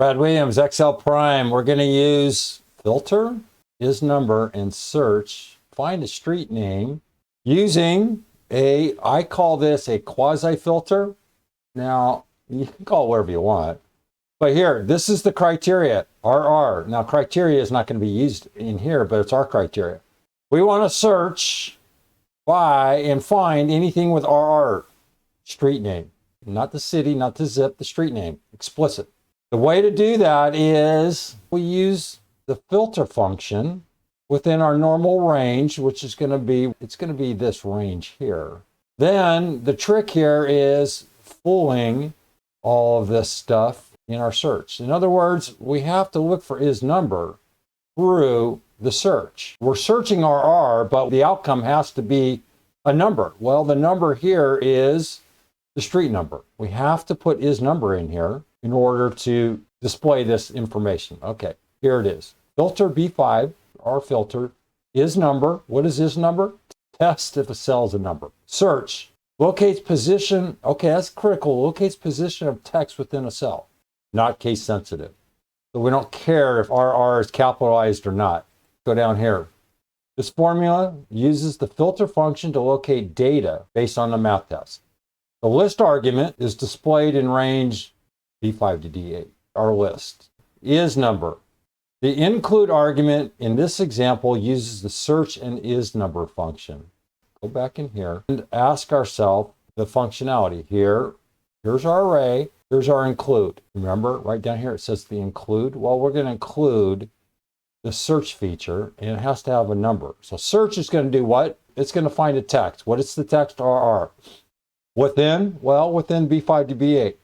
Brad Williams, XL Prime. We're going to use filter, ISNUMBER, and search. Find a street name using I call this a quasi filter. Now, you can call it whatever you want. But here, this is the criteria, RR. Now, criteria is not going to be used in here, but it's our criteria. We want to search by and find anything with RR, street name. Not the city, not the zip, the street name, explicit. The way to do that is we use the filter function within our normal range, which is going to be, it's going to be this range here. Then the trick here is fooling all of this stuff in our search. In other words, we have to look for ISNUMBER through the search. We're searching RR, but the outcome has to be a number. Well, the number here is the street number. We have to put ISNUMBER in here in order to display this information. Okay, here it is. Filter B5, our filter, ISNUMBER. What is ISNUMBER? Test if a cell is a number. Search, locates position. Okay, that's critical. Locates position of text within a cell. Not case sensitive. So we don't care if RR is capitalized or not. Go down here. This formula uses the filter function to locate data based on the math test. The list argument is displayed in range D5 to D8, our list. ISNUMBER. The include argument in this example uses the search and ISNUMBER function. Go back in here and ask ourselves the functionality. Here's our array, here's our include. Remember, right down here it says the include. Well, we're going to include the search feature, and it has to have a number. So search is going to do what? It's going to find a text. What is the text? RR. Within? Well, within B5 to B8.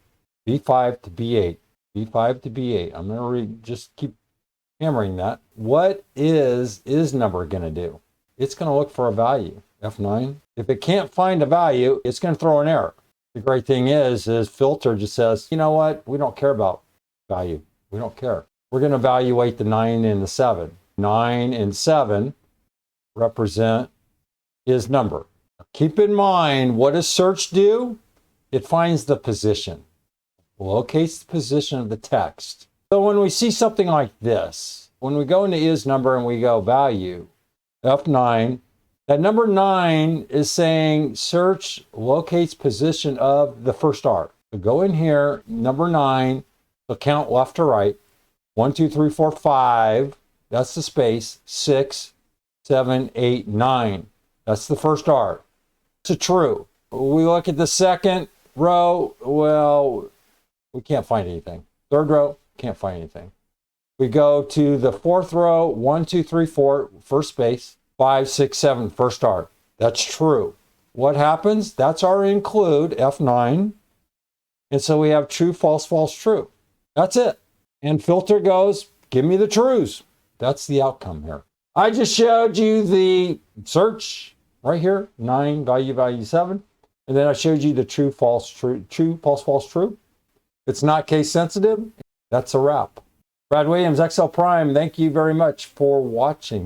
B5 to B8. B5 to B8. I'm going to just keep hammering that. What is ISNUMBER going to do? It's going to look for a value, F9. If it can't find a value, it's going to throw an error. The great thing is filter just says, you know what? We don't care about value. We don't care. We're going to evaluate the 9 and the 7. 9 and 7 represent ISNUMBER. Keep in mind, what does search do? It finds the position, locates the position of the text. So when we see something like this, when we go into ISNUMBER and we go value, F9, that number 9 is saying search locates position of the first R. So go in here, number 9, so count left to right. 1, 2, 3, 4, 5, that's the space. 6, 7, 8, 9, that's the first R. It's a true. We look at the second row, well, we can't find anything. Third row, can't find anything. We go to the fourth row, 1, 2, 3, 4, first space, 5, 6, 7, first R. That's true. What happens? That's our include, F9. And so we have true, false, false, true. That's it. And filter goes, give me the trues. That's the outcome here. I just showed you the search right here, 9, value 7. And then I showed you the true, false, false, true. It's not case sensitive. That's a wrap. Brad Williams, XL Prime, thank you very much for watching.